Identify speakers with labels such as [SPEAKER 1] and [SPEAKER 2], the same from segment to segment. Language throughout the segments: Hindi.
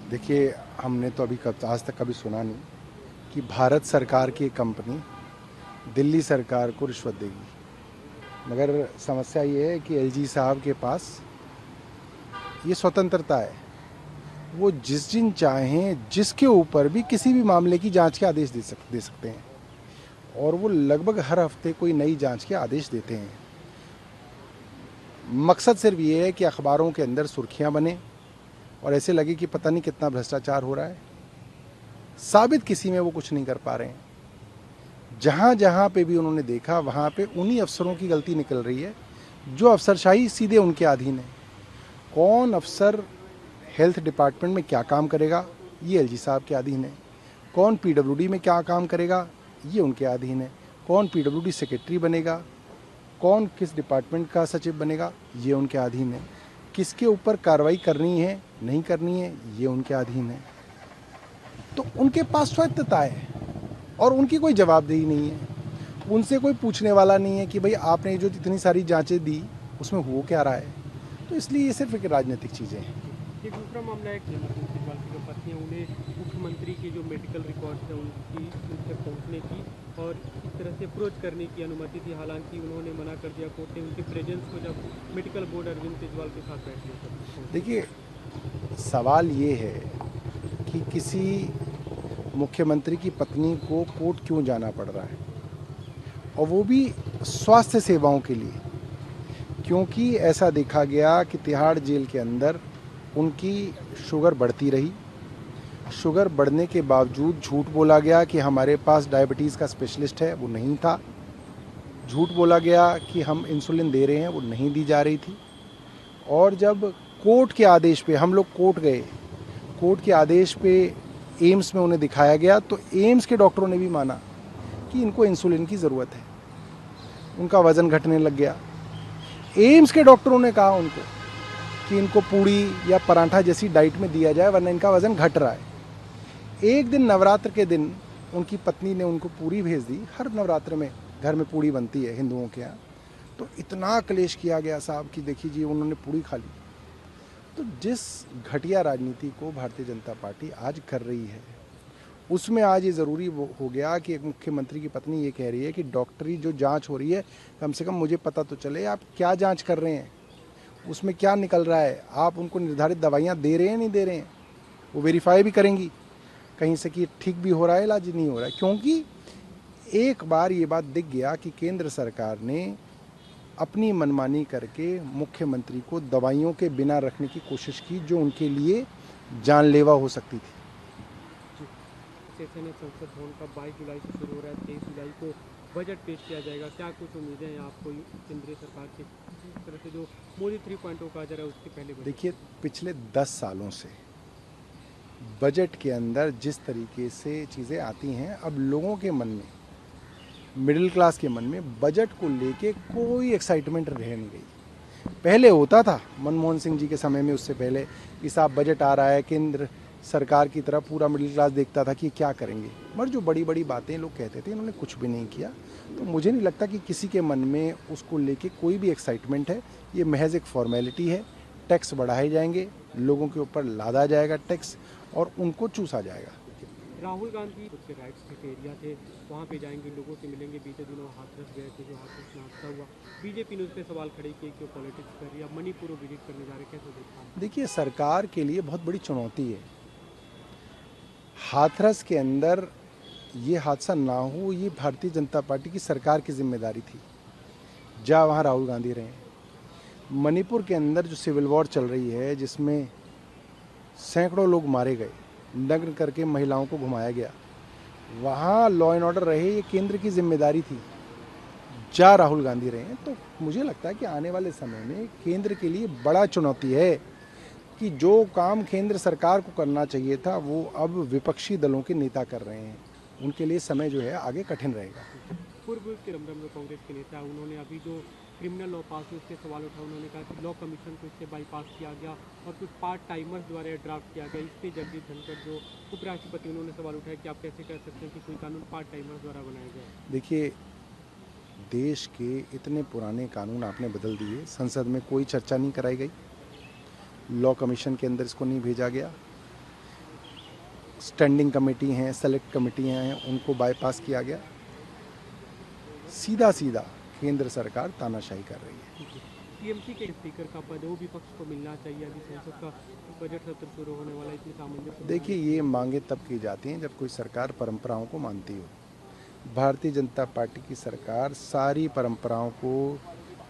[SPEAKER 1] देखिए, हमने तो अभी आज तक कभी सुना नहीं कि भारत सरकार की एक कंपनी दिल्ली सरकार को रिश्वत देगी। मगर समस्या ये है कि एलजी साहब के पास ये स्वतंत्रता है, वो जिस दिन चाहें जिसके ऊपर भी किसी भी मामले की जांच के आदेश दे सकते हैं, और वो लगभग हर हफ्ते कोई नई जांच के आदेश देते हैं। मकसद सिर्फ ये है कि अखबारों के अंदर सुर्खियां बने और ऐसे लगे कि पता नहीं कितना भ्रष्टाचार हो रहा है। साबित किसी में वो कुछ नहीं कर पा रहे हैं। जहाँ जहाँ पे भी उन्होंने देखा वहाँ पे उन्हीं अफसरों की गलती निकल रही है जो अफसरशाही सीधे उनके अधीन है। कौन अफसर हेल्थ डिपार्टमेंट में क्या काम करेगा, ये एलजी साहब के अधीन है। कौन पीडब्ल्यूडी में क्या काम करेगा, ये उनके अधीन है। कौन पीडब्ल्यूडी सेक्रेटरी बनेगा, कौन किस डिपार्टमेंट का सचिव बनेगा, ये उनके अधीन है। किसके ऊपर कार्रवाई करनी है नहीं करनी है, ये उनके अधीन है। तो उनके पास स्वायत्तता है और उनकी कोई जवाबदेही नहीं है। उनसे कोई पूछने वाला नहीं है कि भाई आपने जो इतनी सारी जांचें दी उसमें हो क्या रहा है। तो इसलिए ये सिर्फ एक राजनीतिक चीज़ें हैं।
[SPEAKER 2] एक दूसरा मामला है कि अरविंद केजरीवाल की जो पत्नी है उन्हें मुख्यमंत्री के जो मेडिकल रिकॉर्ड्स हैं उनसे पहुंचने की और इस तरह से अप्रोच करने की अनुमति थी। हालांकि उन्होंने मना कर दिया कोर्ट ने उनके प्रेजेंस को, जब मेडिकल बोर्ड अरविंद केजरीवाल के साथ बैठी।
[SPEAKER 1] देखिए, सवाल ये है कि किसी मुख्यमंत्री की पत्नी को कोर्ट क्यों जाना पड़ रहा है, और वो भी स्वास्थ्य सेवाओं के लिए। क्योंकि ऐसा देखा गया कि तिहाड़ जेल के अंदर उनकी शुगर बढ़ती रही। शुगर बढ़ने के बावजूद झूठ बोला गया कि हमारे पास डायबिटीज़ का स्पेशलिस्ट है, वो नहीं था। झूठ बोला गया कि हम इंसुलिन दे रहे हैं, वो नहीं दी जा रही थी। और जब कोर्ट के आदेश पे हम लोग कोर्ट गए, कोर्ट के आदेश पे एम्स में उन्हें दिखाया गया, तो एम्स के डॉक्टरों ने भी माना कि इनको इंसुलिन की ज़रूरत है। उनका वज़न घटने लग गया। एम्स के डॉक्टरों ने कहा उनको कि इनको पूड़ी या पराठा जैसी डाइट में दिया जाए वरना इनका वज़न घट रहा है। एक दिन नवरात्र के दिन उनकी पत्नी ने उनको पूड़ी भेज दी। हर नवरात्र में घर में पूड़ी बनती है हिंदुओं के यहाँ। तो इतना क्लेश किया गया साहब कि देखिए जी, उन्होंने पूड़ी खा ली। तो जिस घटिया राजनीति को भारतीय जनता पार्टी आज कर रही है, उसमें आज ये ज़रूरी हो गया कि एक मुख्यमंत्री की पत्नी ये कह रही है कि डॉक्टरी जो जांच हो रही है, कम से कम मुझे पता तो चले आप क्या जांच कर रहे हैं, उसमें क्या निकल रहा है, आप उनको निर्धारित दवाइयाँ दे रहे हैं नहीं दे रहे हैं। वो वेरीफाई भी करेंगी कहीं से कि ठीक भी हो रहा है, इलाज नहीं हो रहा है। क्योंकि एक बार ये बात दिख गया कि केंद्र सरकार ने अपनी मनमानी करके मुख्यमंत्री को दवाइयों के बिना रखने की कोशिश की, जो उनके लिए जानलेवा हो सकती थी।
[SPEAKER 2] सेशन संसद भवन का 22 जुलाई से शुरू हो रहा है। 23 जुलाई को बजट पेश किया जाएगा। क्या कुछ उम्मीदें हैं आपको केंद्रीय सरकार की जिस तरह से जो मोदी 3.0 कहा जा रहा है उसके पहले?
[SPEAKER 1] देखिए, पिछले 10 सालों से बजट के अंदर जिस तरीके से चीज़ें आती हैं, अब लोगों के मन में, मिडिल क्लास के मन में बजट को लेके कोई एक्साइटमेंट रह नहीं गई। पहले होता था मनमोहन सिंह जी के समय में, उससे पहले कि साहब बजट आ रहा है, केंद्र सरकार की तरफ पूरा मिडिल क्लास देखता था कि क्या करेंगे। मगर जो बड़ी बड़ी बातें लोग कहते थे, इन्होंने कुछ भी नहीं किया। तो मुझे नहीं लगता कि किसी के मन में उसको लेके कोई भी एक्साइटमेंट है। ये महज एक फॉर्मेलिटी है। टैक्स बढ़ाए जाएंगे, लोगों के ऊपर लादा जाएगा टैक्स और उनको चूसा जाएगा।
[SPEAKER 2] राहुल गांधी के राइट्स के एरिया थे, वहाँ पे जाएंगे, लोगों से मिलेंगे। बीते दिनों हाथरस गए थे, जो हाथरस में हादसा हुआ, बीजेपी ने उस पर सवाल खड़े किए कि वो पॉलिटिक्स कर रही है। अब मणिपुर विजिट करने जा रहे, कैसे देखा?
[SPEAKER 1] देखिए, सरकार के लिए बहुत बड़ी चुनौती है। हाथरस के अंदर ये हादसा ना हो, ये भारतीय जनता पार्टी की सरकार की जिम्मेदारी थी, जहाँ वहाँ राहुल गांधी रहे। मणिपुर के अंदर जो सिविल वॉर चल रही है, जिसमें सैकड़ों लोग मारे गए, नग्न करके महिलाओं को घुमाया गया, वहाँ लॉ एंड ऑर्डर रहे, ये केंद्र की जिम्मेदारी थी, जहाँ राहुल गांधी रहे हैं। तो मुझे लगता है कि आने वाले समय में केंद्र के लिए बड़ा चुनौती है कि जो काम केंद्र सरकार को करना चाहिए था, वो अब विपक्षी दलों के नेता कर रहे हैं। उनके लिए समय जो है आगे कठिन रहेगा।
[SPEAKER 2] पूर्व के रमरम कांग्रेस के नेता, उन्होंने अभी जो क्रिमिनल लॉ पास हुई उससे सवाल उठा। उन्होंने कहा कि लॉ कमीशन को इससे बाईपास किया गया और कुछ पार्ट टाइमर्स द्वारा ड्राफ्ट किया गया। इस पर जगदीप धनखड़ जो उपराष्ट्रपति, उन्होंने सवाल उठाया कि आप कैसे कह सकते हैं कि कोई कानून पार्ट टाइमर्स द्वारा बनाया गया?
[SPEAKER 1] देखिए, देश के इतने पुराने कानून आपने बदल दिए, संसद में कोई चर्चा नहीं कराई गई, लॉ कमीशन के अंदर इसको नहीं भेजा गया। स्टैंडिंग कमेटी हैं, सेलेक्ट कमेटियां हैं, उनको बाईपास किया गया। सीधा सीधा केंद्र सरकार तानाशाही कर रही है।
[SPEAKER 2] टीएमसी के स्पीकर का पद वो विपक्ष को मिलना चाहिए, अभी संसद का बजट सत्र शुरू होने वाला है, इसमें सामंजस्य
[SPEAKER 1] देखिए, ये मांगे तब की जाती हैं जब कोई सरकार परंपराओं को मानती हो। भारतीय जनता पार्टी की सरकार सारी परंपराओं को,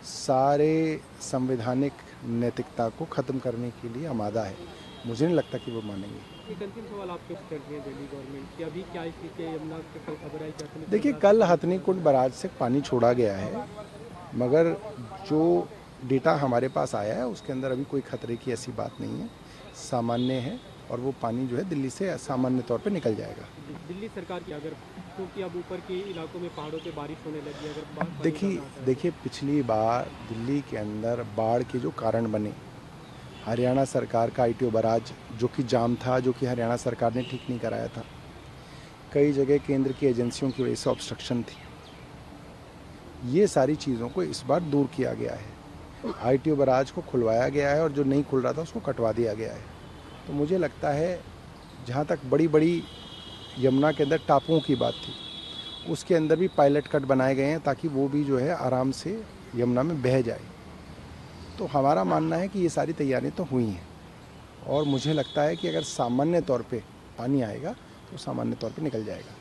[SPEAKER 1] सारे संवैधानिक नैतिकता को ख़त्म करने के लिए आमादा है। मुझे नहीं लगता कि वो मानेंगे।
[SPEAKER 2] एक अंतिम सवाल आपके चल रही है दिल्ली गवर्नमेंट की, अभी क्या स्थिति है यमुना की? कल खबर आई कि
[SPEAKER 1] देखिए, कल हथनी कुंड बैराज से पानी छोड़ा गया है, मगर जो डेटा हमारे पास आया है उसके अंदर अभी कोई खतरे की ऐसी बात नहीं है, सामान्य है, और वो पानी जो है दिल्ली से सामान्य तौर पे निकल जाएगा।
[SPEAKER 2] दिल्ली सरकार की अगर, क्योंकि अब ऊपर के इलाकों में पहाड़ों पे बारिश होने लगी है, अगर
[SPEAKER 1] देखिए पिछली बार दिल्ली के अंदर बाढ़ के जो कारण बने, हरियाणा सरकार का ITO बैराज जो कि जाम था, जो कि हरियाणा सरकार ने ठीक नहीं कराया था, कई जगह केंद्र की एजेंसियों की वजह से ऑब्स्ट्रक्शन थी, ये सारी चीज़ों को इस बार दूर किया गया है। ITO बैराज को खुलवाया गया है और जो नहीं खुल रहा था उसको कटवा दिया गया है। तो मुझे लगता है, जहाँ तक बड़ी बड़ी यमुना के अंदर टापुओं की बात थी, उसके अंदर भी पायलट कट बनाए गए हैं ताकि वो भी जो है आराम से यमुना में बह जाए। तो हमारा मानना है कि ये सारी तैयारियां तो हुई हैं, और मुझे लगता है कि अगर सामान्य तौर पे पानी आएगा तो सामान्य तौर पे निकल जाएगा।